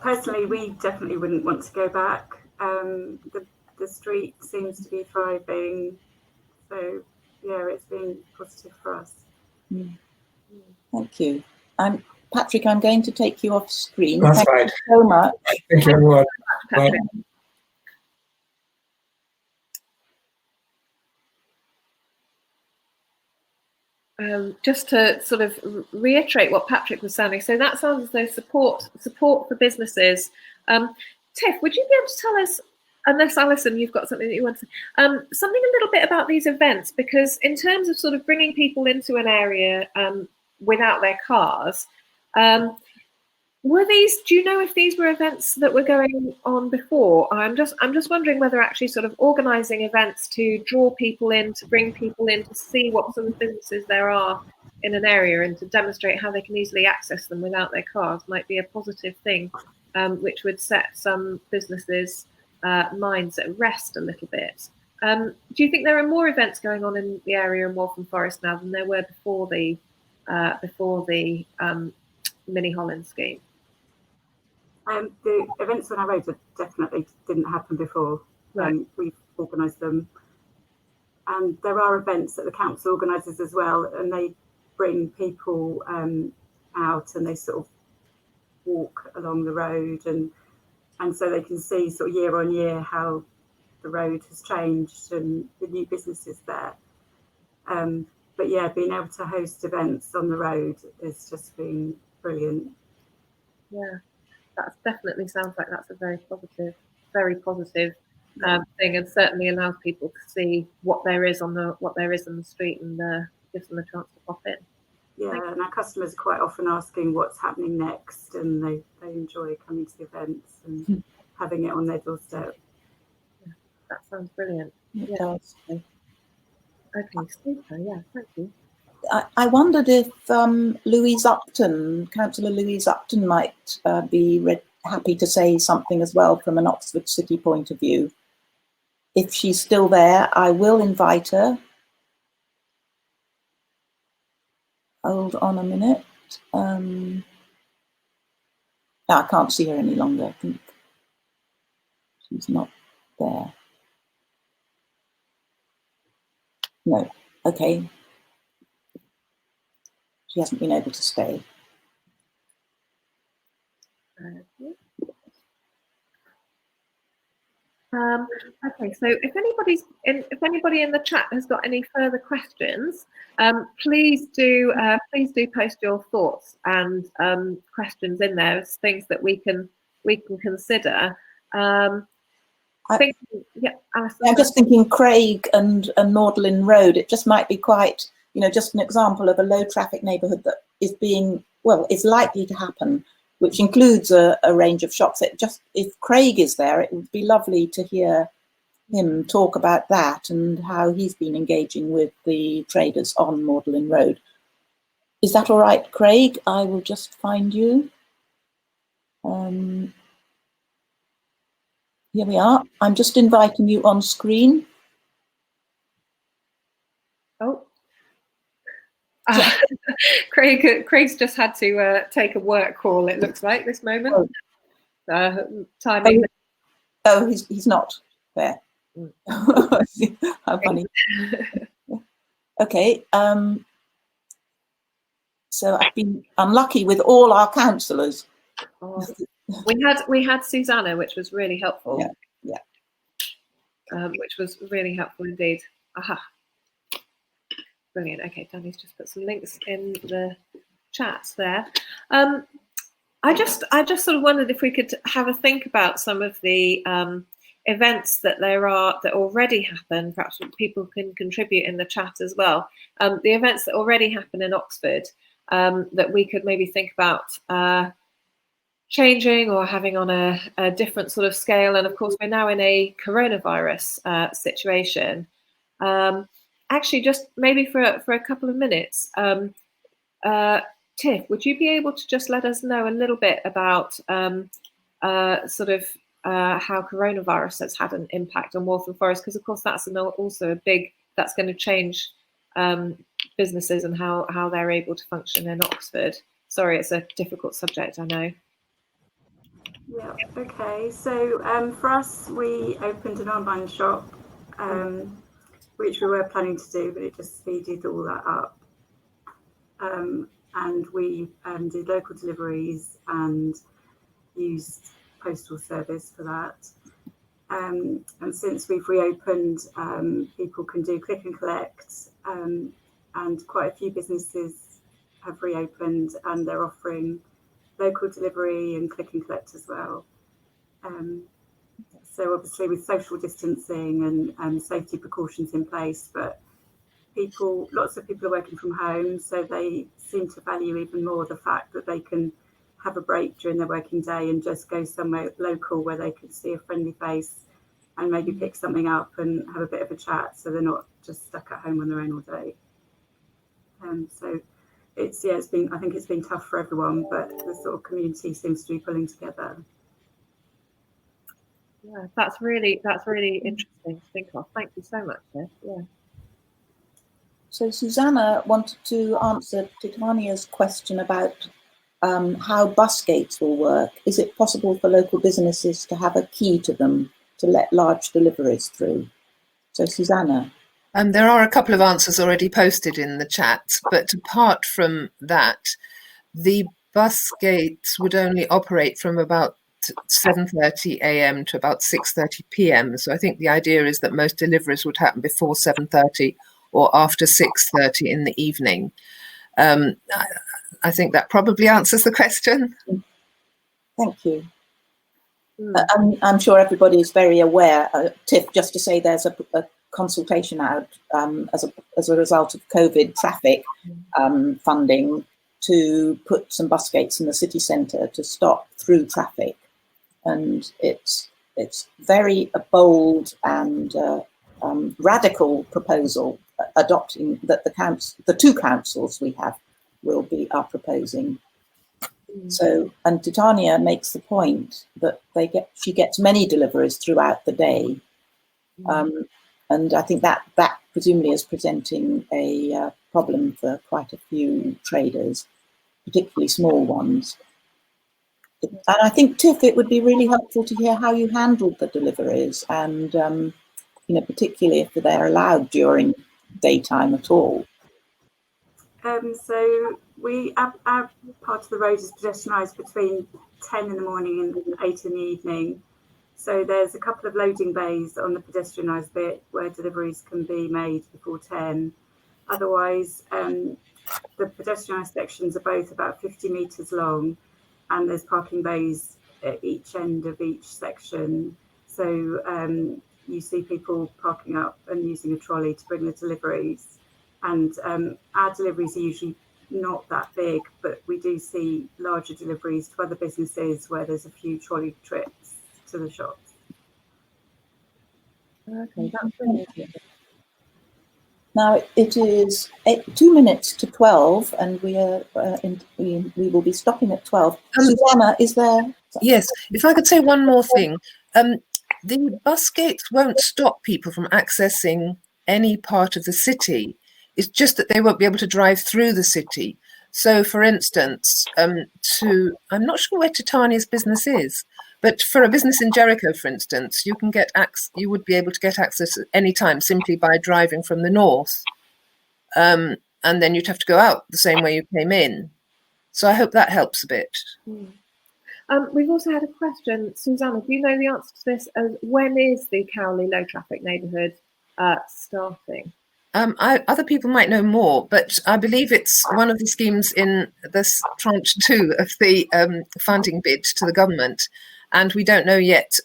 S7: personally, we definitely wouldn't want to go back. The street seems to be thriving. So, yeah, it's been positive for us.
S2: Thank you. Patrick, I'm going to take you off screen.
S9: That's
S2: Thank
S9: right.
S2: you so much.
S9: Thank you, everyone. Bye.
S1: Just to sort of reiterate what Patrick was saying, so that sounds as though support for businesses. Tiff, would you be able to tell us, unless Alison, you've got something that you want to say, something a little bit about these events? Because in terms of sort of bringing people into an area without their cars, Were these? Do you know if these were events that were going on before? I'm just wondering whether actually sort of organising events to draw people in, to bring people in, to see what sort of businesses there are in an area, and to demonstrate how they can easily access them without their cars might be a positive thing, which would set some businesses' minds at rest a little bit. Do you think there are more events going on in the area in Waltham Forest now than there were before the Mini Holland scheme?
S7: The events on our road definitely didn't happen before.
S1: Right.
S7: We've organised them, and there are events that the council organises as well, and they bring people out, and they sort of walk along the road, and so they can see sort of year on year how the road has changed and the new businesses there. But yeah, being able to host events on the road has just been brilliant.
S1: Yeah. That definitely sounds like that's a very positive thing, and certainly allows people to see what there is on the street, and gives them a chance to pop in.
S7: Yeah, and our customers are quite often asking what's happening next, and they enjoy coming to the events and having it on their doorstep.
S1: Yeah, that sounds brilliant.
S2: It does.
S1: Okay, super. Yeah, thank you.
S2: I wondered if Louise Upton, Councillor Louise Upton, might be happy to say something as well from an Oxford City point of view. If she's still there, I will invite her. Hold on a minute. No, I can't see her any longer. I think she's not there. No, okay. She hasn't been able to stay.
S1: Okay, so if anybody in the chat has got any further questions, please do post your thoughts and questions in there as things that we can consider. I'm
S2: just thinking Craig and Magdalen Road. It just might be quite, just an example of a low traffic neighbourhood that is likely to happen, which includes a range of shops. If Craig is there, it would be lovely to hear him talk about that and how he's been engaging with the traders on Magdalen Road. Is that all right, Craig? I will just find you. Here we are. I'm just inviting you on screen.
S1: Oh. Craig's just had to take a work call, it looks like, this moment. Timing.
S2: Oh, he's not there. How funny. Okay. So I've been unlucky with all our councillors.
S1: Oh, we had Susanna, which was really helpful.
S2: Yeah.
S1: Which was really helpful indeed. Aha. Brilliant. Okay, Danny's just put some links in the chat there. I just sort of wondered if we could have a think about some of the events that already happen. Perhaps people can contribute in the chat as well. The events that already happen in Oxford that we could maybe think about changing or having on a different sort of scale. And of course, we're now in a coronavirus situation. Actually, just maybe for a couple of minutes, Tiff, would you be able to just let us know a little bit about sort of how coronavirus has had an impact on Waltham Forest? Because of course that's also that's going to change businesses and how they're able to function in Oxford. Sorry, it's a difficult subject, I know.
S7: Yeah, okay. So for us, we opened an online shop, which we were planning to do, but it just speeded all that up. And we did local deliveries and used postal service for that. And since we've reopened, people can do click and collect, and quite a few businesses have reopened and they're offering local delivery and click and collect as well. So obviously with social distancing and safety precautions in place, but lots of people are working from home, so they seem to value even more the fact that they can have a break during their working day and just go somewhere local where they can see a friendly face and maybe pick something up and have a bit of a chat, so they're not just stuck at home on their own all day. So it's been, I think it's been tough for everyone, but the sort of community seems to be pulling together.
S1: Yeah, that's really interesting to think of. Thank you so much, Liz. Yeah.
S2: So Susanna wanted to answer Titania's question about how bus gates will work. Is it possible for local businesses to have a key to them to let large deliveries through? So Susanna.
S8: There are a couple of answers already posted in the chat, but apart from that, the bus gates would only operate from about 7:30 a.m. to about 6:30 p.m. So I think the idea is that most deliveries would happen before 7:30 or after 6:30 in the evening. I think that probably answers the question.
S2: Thank you. I'm sure everybody is very aware, Tiff, just to say there's a consultation out as a result of COVID traffic funding to put some bus gates in the city centre to stop through traffic. And it's very bold and radical proposal, adopting that the two councils we have are proposing. So, and Titania makes the point that she gets many deliveries throughout the day, and I think that presumably is presenting a problem for quite a few traders, particularly small ones. And I think, Tiff, it would be really helpful to hear how you handled the deliveries, and particularly if they're allowed during daytime at all.
S7: So our part of the road is pedestrianised between 10 in the morning and 8 in the evening. So there's a couple of loading bays on the pedestrianised bit where deliveries can be made before 10. Otherwise, the pedestrianised sections are both about 50 metres long, and there's parking bays at each end of each section. So you see people parking up and using a trolley to bring the deliveries. And our deliveries are usually not that big, but we do see larger deliveries to other businesses where there's a few trolley trips to the shops.
S1: Okay, that's brilliant.
S2: Now it is 2 minutes to 12, and we will be stopping at 12. Susanna, is there?
S8: Yes, if I could say one more thing. The bus gates won't stop people from accessing any part of the city. It's just that they won't be able to drive through the city. So, for instance, I'm not sure where Titania's business is, but for a business in Jericho, for instance, you would be able to get access at any time simply by driving from the north, and then you'd have to go out the same way you came in. So I hope that helps a bit.
S1: We've also had a question, Susanna. Do you know the answer to this? When is the Cowley Low Traffic Neighbourhood starting?
S8: Other people might know more, but I believe it's one of the schemes in this tranche 2 of the funding bid to the government, and we don't know yet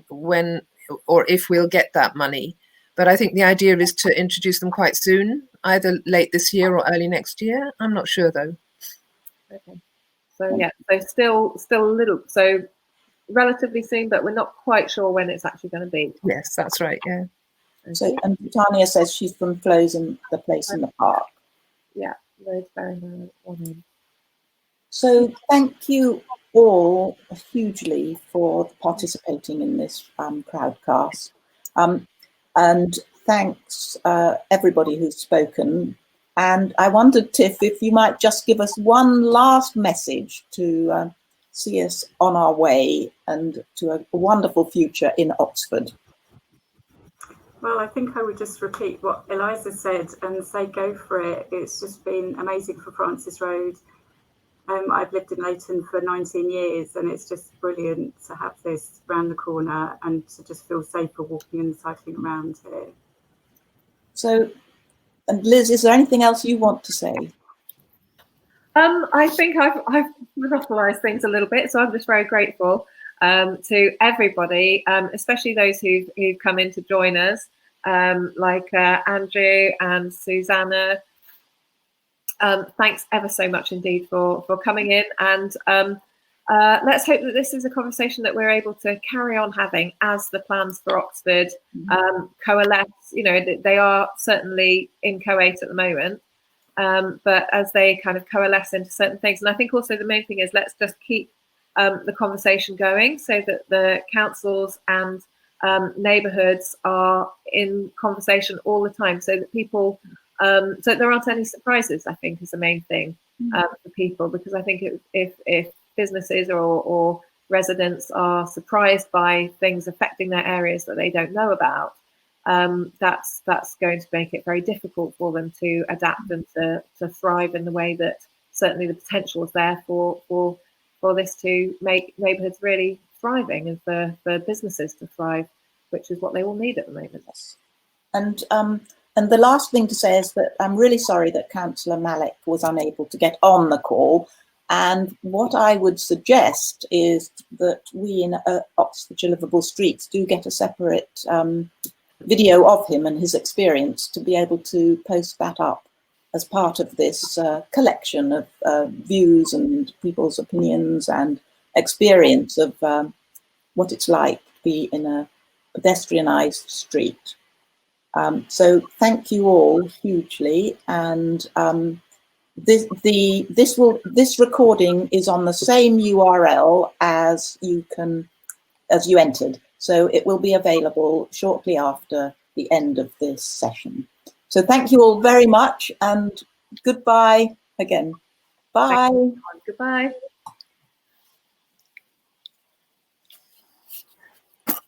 S8: when or if we'll get that money. But I think the idea is to introduce them quite soon, either late this year or early next year. I'm not sure though.
S1: Okay, so yeah, so still a little, so relatively soon, but we're not quite sure when it's actually going to be.
S8: Yes, that's right. Yeah.
S2: So, and Titania says she's from Flows in the place in the park.
S1: Yeah, Road very well.
S2: So thank you all hugely for participating in this crowdcast. And thanks everybody who's spoken. And I wondered, Tiff, if you might just give us one last message to see us on our way and to a wonderful future in Oxford.
S7: Well, I think I would just repeat what Eliza said and say go for it. It's just been amazing for Francis Road. I've lived in Leighton for 19 years, and it's just brilliant to have this round the corner and to just feel safer walking and cycling around here. So,
S2: and Liz, is there anything else you want to say?
S1: I think I've monopolised things a little bit, so I'm just very grateful to everybody, especially those who've come in to join us, like Andrew and Susanna. Thanks ever so much indeed for coming in, and let's hope that this is a conversation that we're able to carry on having as the plans for Oxford coalesce. You know, they are certainly inchoate at the moment, but as they kind of coalesce into certain things. And I think also the main thing is let's just keep the conversation going so that the councils and neighbourhoods are in conversation all the time, so that people, so there aren't any surprises, I think, is the main thing for people, because I think if businesses or residents are surprised by things affecting their areas that they don't know about, that's going to make it very difficult for them to adapt and to thrive in the way that certainly the potential is there for this to make neighbourhoods really thriving and for businesses to thrive, which is what they all need at the moment.
S2: And the last thing to say is that I'm really sorry that Councillor Malik was unable to get on the call. And what I would suggest is that we in Oxfordshire Liveable Streets do get a separate video of him and his experience to be able to post that up as part of this collection of views and people's opinions and experience of what it's like to be in a pedestrianised street. So thank you all hugely, and this recording is on the same URL as you entered, so it will be available shortly after the end of this session. So thank you all very much, and goodbye again. Bye.
S1: Goodbye.